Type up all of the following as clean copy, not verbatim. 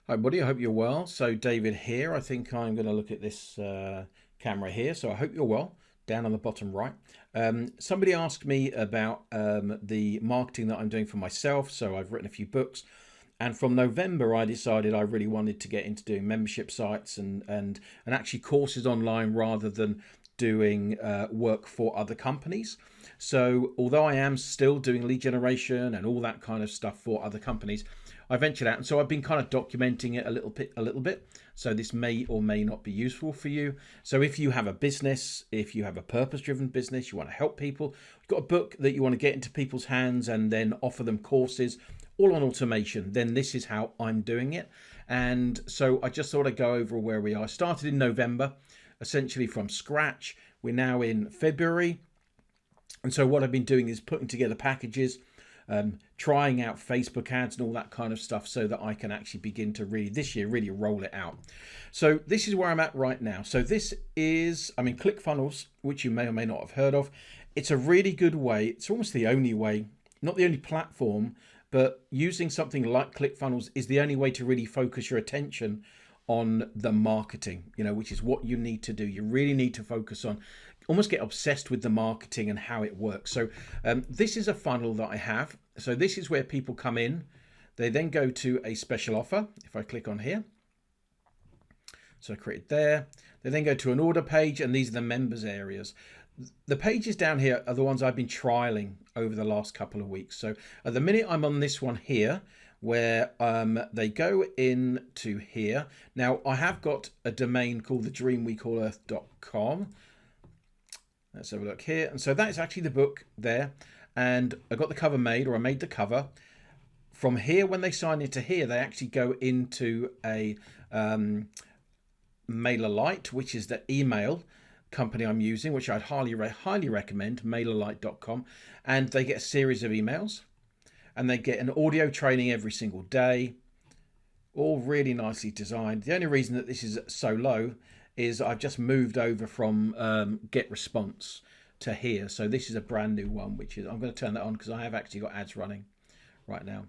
Hi, buddy. I hope you're well. So, David here. I think I'm going to look at this camera here. So, I hope you're well. Down on the bottom right. Somebody asked me about the marketing that I'm doing for myself. So, I've written a few books. And from November, I decided I really wanted to get into doing membership sites and actually courses online rather than doing work for other companies. So, although I am still doing lead generation and all that kind of stuff for other companies, I ventured out, and so I've been kind of documenting it a little bit. So this may or may not be useful for you. So if you have a business, if you have a purpose-driven business, you want to help people, you've got a book that you want to get into people's hands and then offer them courses, all on automation, then this is how I'm doing it. And so I just thought I'd go over where we are. I started in November, essentially from scratch. We're now in February. And so what I've been doing is putting together packages, trying out Facebook ads and all that kind of stuff so that I can actually begin to this year really roll it out. So this is where I'm at right now. So this is, ClickFunnels, which you may or may not have heard of. It's a really good way. It's almost the only way, not the only platform, but using something like ClickFunnels is the only way to really focus your attention on the marketing, which is what you need to do. You really need to focus on, almost get obsessed with the marketing and how it works. So this is a funnel that I have. So this is where people come in. They then go to a special offer. If I click on here, so I created there. They then go to an order page, and these are the members areas. The pages down here are the ones I've been trialing over the last couple of weeks. So at the minute I'm on this one here, where they go into here. Now I have got a domain called thedreamwecallearth.com. Let's have a look here. And so that is actually the book there. And I got the cover made, or I made the cover. From here, when they sign into here, they actually go into a MailerLite, which is the email company I'm using, which I'd highly recommend, MailerLite.com. And they get a series of emails. And they get an audio training every single day. All really nicely designed. The only reason that this is so low is I've just moved over from GetResponse to here. So this is a brand new one, which is, I'm going to turn that on because I have actually got ads running right now.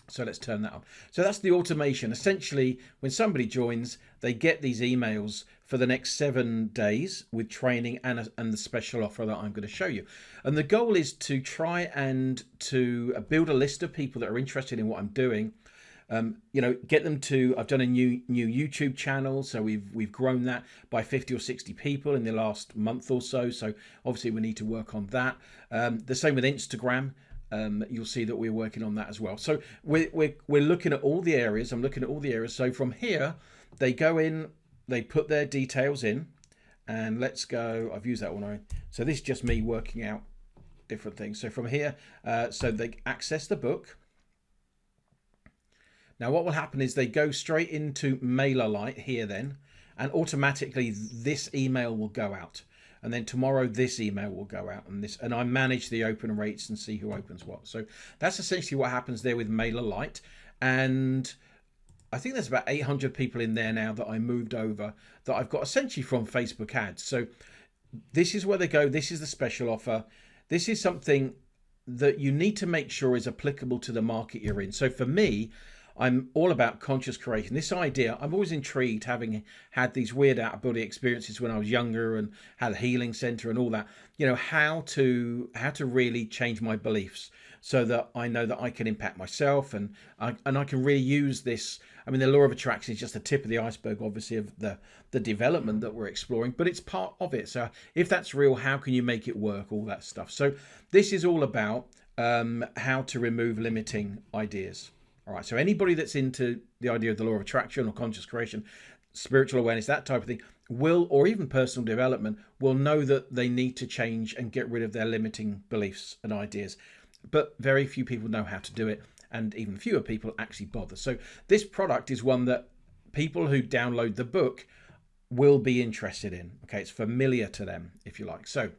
So let's turn that on. So that's the automation. Essentially, when somebody joins, they get these emails for the next 7 days with training and the special offer that I'm going to show you. And the goal is to try and to build a list of people that are interested in what I'm doing. Get them to, I've done a new YouTube channel. So we've grown that by 50 or 60 people in the last month or so. So obviously we need to work on that. The same with Instagram. You'll see that we're working on that as well. So we're looking at all the areas. I'm looking at all the areas. So from here, they go in, they put their details in, and let's go. I've used that one already. So this is just me working out different things. So from here, so they access the book. Now what will happen is they go straight into MailerLite here then, and automatically this email will go out. And then tomorrow this email will go out, and I manage the open rates and see who opens what. So that's essentially what happens there with MailerLite. And I think there's about 800 people in there now that I moved over that I've got essentially from Facebook ads. So this is where they go. This is the special offer. This is something that you need to make sure is applicable to the market you're in. So for me, I'm all about conscious creation. This idea, I'm always intrigued, having had these weird out of body experiences when I was younger and had a healing center and all that, how to really change my beliefs so that I know that I can impact myself and I can really use this. I mean, the law of attraction is just the tip of the iceberg, obviously, of the development that we're exploring, but it's part of it. So if that's real, how can you make it work? All that stuff. So this is all about how to remove limiting ideas. All right, so anybody that's into the idea of the law of attraction or conscious creation, spiritual awareness, that type of thing, or even personal development, will know that they need to change and get rid of their limiting beliefs and ideas. But very few people know how to do it, and even fewer people actually bother. So this product is one that people who download the book will be interested in. Okay, it's familiar to them, if you like. So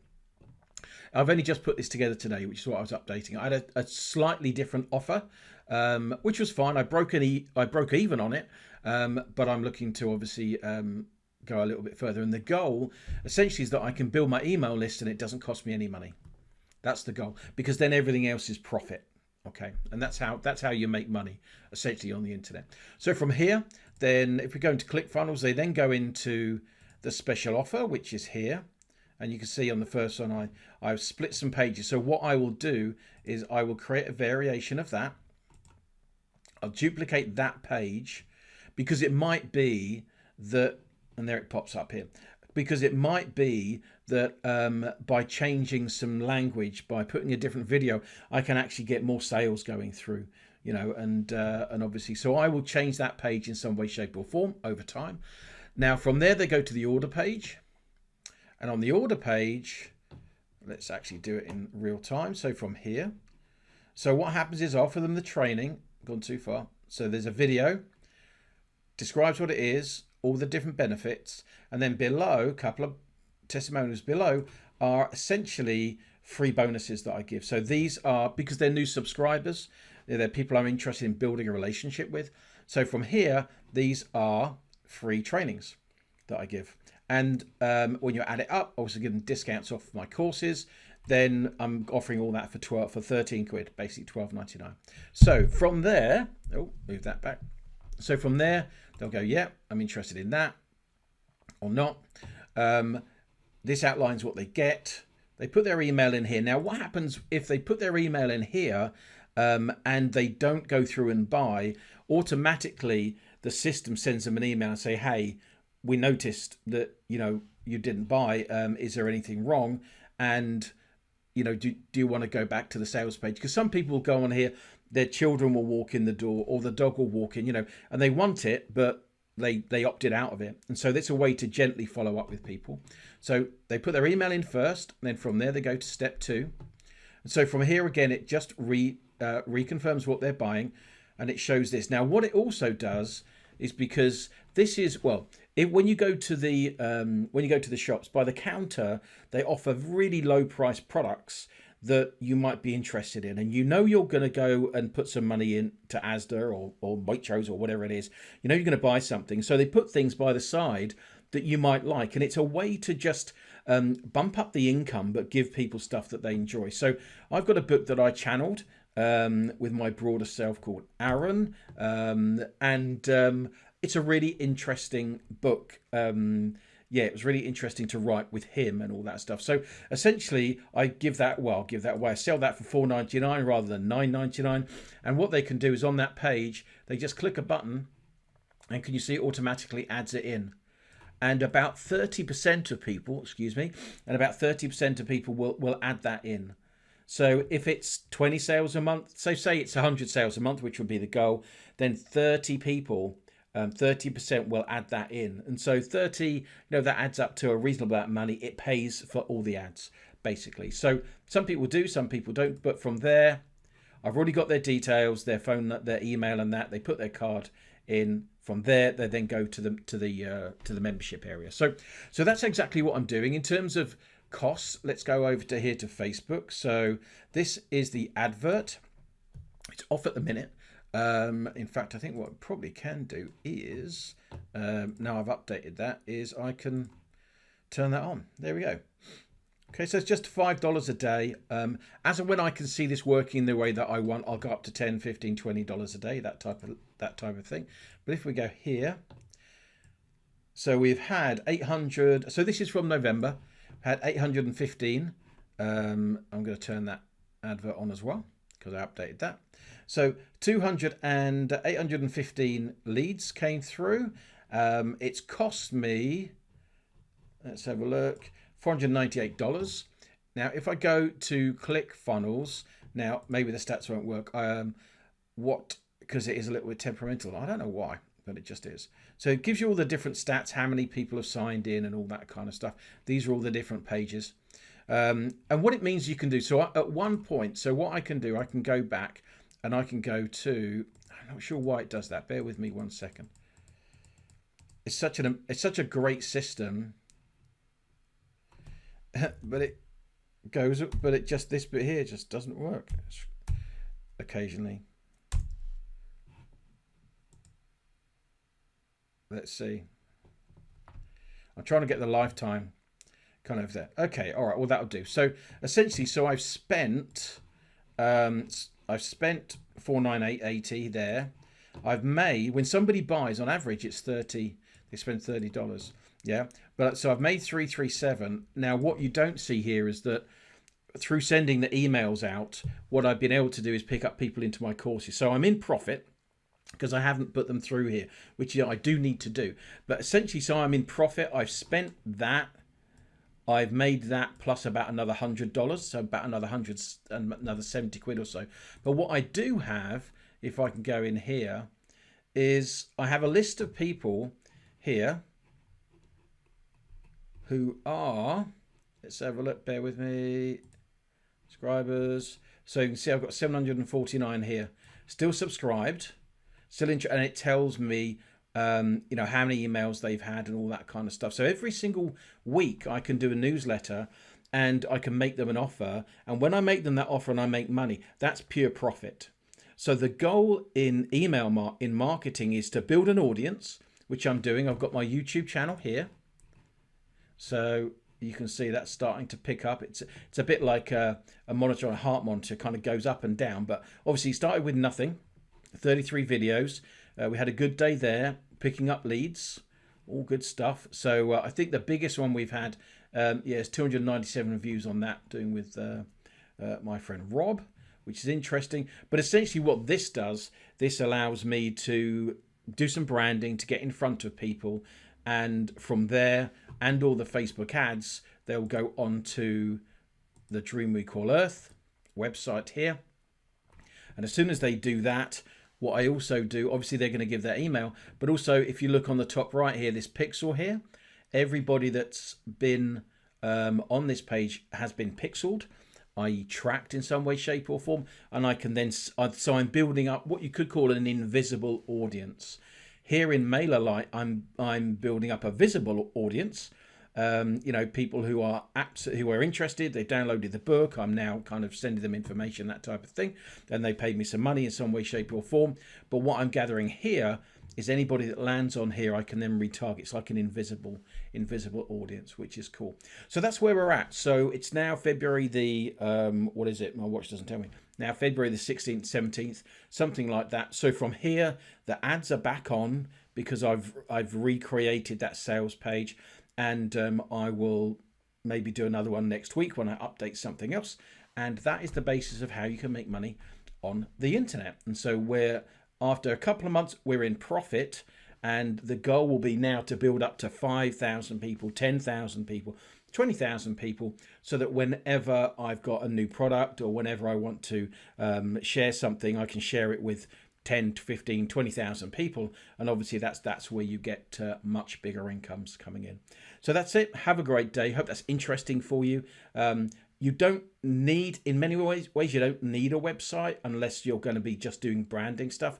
I've only just put this together today, which is what I was updating. I had a slightly different offer, which was fine. I broke even on it, but I'm looking to obviously go a little bit further. And the goal essentially is that I can build my email list and it doesn't cost me any money. That's the goal, because then everything else is profit. Okay, and that's how you make money essentially on the internet. So from here, then if we go into ClickFunnels, they then go into the special offer, which is here. And you can see on the first one, I've split some pages. So what I will do is I will create a variation of that. I'll duplicate that page because it might be that, and there it pops up here, because it might be that by changing some language, by putting a different video, I can actually get more sales going through, you know, and obviously, so I will change that page in some way, shape or form over time. Now from there, they go to the order page. And on the order page, let's actually do it in real time. So from here, so what happens is I offer them the training, gone too far. So there's a video, describes what it is, all the different benefits. And then below, a couple of testimonials below are essentially free bonuses that I give. So these are, because they're new subscribers, they're people I'm interested in building a relationship with. So from here, these are free trainings that I give. And when you add it up, also give them discounts off my courses. Then I'm offering all that for 13 quid, basically $12.99. So from there, oh, move that back. So from there, they'll go, yeah, I'm interested in that or not. This outlines what they get. They put their email in here. Now, what happens if they put their email in here and they don't go through and buy? Automatically, the system sends them an email and say, hey, we noticed that, you know, you didn't buy. Is there anything wrong? And, you know, do you want to go back to the sales page? Because some people will go on here, their children will walk in the door or the dog will walk in, you know, and they want it, but they opted out of it. And so that's a way to gently follow up with people. So they put their email in first, and then from there they go to step 2. And so from here again, it just reconfirms what they're buying, and it shows this. Now, what it also does is, because this is, well, when you go to the shops, by the counter, they offer really low price products that you might be interested in, and you know you're going to go and put some money in to Asda or Waitrose or whatever it is. You know you're going to buy something, so they put things by the side that you might like, and it's a way to just bump up the income but give people stuff that they enjoy. So I've got a book that I channeled with my broader self called Aaron, and it's a really interesting book. Yeah, it was really interesting to write with him and all that stuff. So essentially, I give that away. I sell that for $4.99 rather than $9.99. And what they can do is on that page, they just click a button, and can you see it automatically adds it in. And about 30% of people, about 30% of people will add that in. So if it's 20 sales a month, so say it's 100 sales a month, which would be the goal, then 30 people, 30% will add that in. And so 30, you know, that adds up to a reasonable amount of money. It pays for all the ads, basically. So some people do, some people don't. But from there, I've already got their details, their phone, their email, and that. They put their card in. From there, they then go to the membership area. So that's exactly what I'm doing. In terms of costs, let's go over to here to Facebook. So this is the advert. It's off at the minute. In fact, I think what I probably can do is, now I've updated that, is I can turn that on. There we go. Okay, so it's just $5 a day. As and when I can see this working the way that I want, I'll go up to $10, $15, $20 a day, that type of thing. But if we go here, so we've had 800. So this is from November. Had 815. I'm going to turn that advert on as well because I updated that. So 815 leads came through. It's cost me, let's have a look, $498. Now, if I go to ClickFunnels, now maybe the stats won't work. Because it is a little bit temperamental. I don't know why, but it just is. So it gives you all the different stats, how many people have signed in and all that kind of stuff. These are all the different pages. And what it means you can do. So at one point, so what I can do, I can go back and I can go to, I'm not sure why it does that. Bear with me 1 second. It's such a great system, but it goes, but it just, this bit here just doesn't work occasionally. Let's see. I'm trying to get the lifetime kind of there. Okay, all right, well, that'll do. So essentially, so I've spent, I've spent 498.80 there. I've made, when somebody buys, on average it's 30, they spend $30. Yeah, but so I've made 337. Now what you don't see here is that through sending the emails out, what I've been able to do is pick up people into my courses. So I'm in profit because I haven't put them through here, which I do need to do. But essentially, so I'm in profit. I've spent that. I've made that plus about another $100, so about another 70 quid or so. But what I do have, if I can go in here, is I have a list of people here who are, let's have a look, bear with me, subscribers. So you can see I've got 749 here, still subscribed, still and it tells me you know, how many emails they've had and all that kind of stuff. So every single week I can do a newsletter and I can make them an offer. And when I make them that offer and I make money, that's pure profit. So the goal in in marketing is to build an audience, which I'm doing. I've got my YouTube channel here. So you can see that's starting to pick up. It's a bit like a monitor on a heart monitor, kind of goes up and down. But obviously started with nothing, 33 videos. We had a good day there, picking up leads, all good stuff. So I think the biggest one we've had, yeah, is 297 views on that, doing with my friend Rob, which is interesting. But essentially what this does, this allows me to do some branding, to get in front of people. And from there, and all the Facebook ads, they'll go on to the Dream We Call Earth website here. And as soon as they do that, what I also do, obviously they're going to give their email, but also if you look on the top right here, this pixel here, everybody that's been on this page has been pixeled, i.e. tracked in some way, shape or form. And I can then, so I'm building up what you could call an invisible audience. Here in MailerLite, I'm building up a visible audience. You know, people who are interested, they downloaded the book, I'm now kind of sending them information, that type of thing, and they paid me some money in some way, shape or form. But what I'm gathering here is anybody that lands on here, I can then retarget. It's like an invisible audience, which is cool. So that's where we're at. So it's now February the what is it, my watch doesn't tell me now, February the 16th, 17th, something like that. So from here the ads are back on because I've recreated that sales page. And I will maybe do another one next week when I update something else. And that is the basis of how you can make money on the internet. And so after a couple of months, we're in profit. And the goal will be now to build up to 5,000 people, 10,000 people, 20,000 people, so that whenever I've got a new product or whenever I want to share something, I can share it with 10 to 15, 20,000 people. And obviously that's where you get much bigger incomes coming in. So that's it. Have a great day. Hope that's interesting for you. You don't need, in many ways, you don't need a website unless you're going to be just doing branding stuff.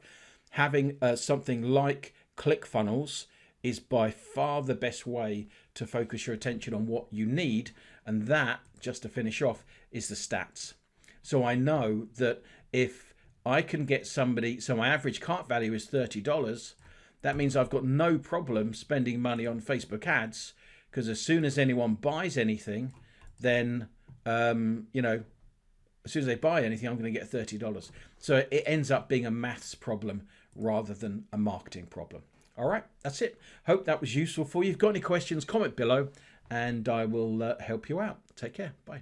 Having something like ClickFunnels is by far the best way to focus your attention on what you need. And that, just to finish off, is the stats. So I know that if I can get somebody, so my average cart value is $30. That means I've got no problem spending money on Facebook ads, because as soon as anyone buys anything, then, you know, as soon as they buy anything, I'm going to get $30. So it ends up being a maths problem rather than a marketing problem. All right, that's it. Hope that was useful for you. If you've got any questions, comment below and I will help you out. Take care. Bye.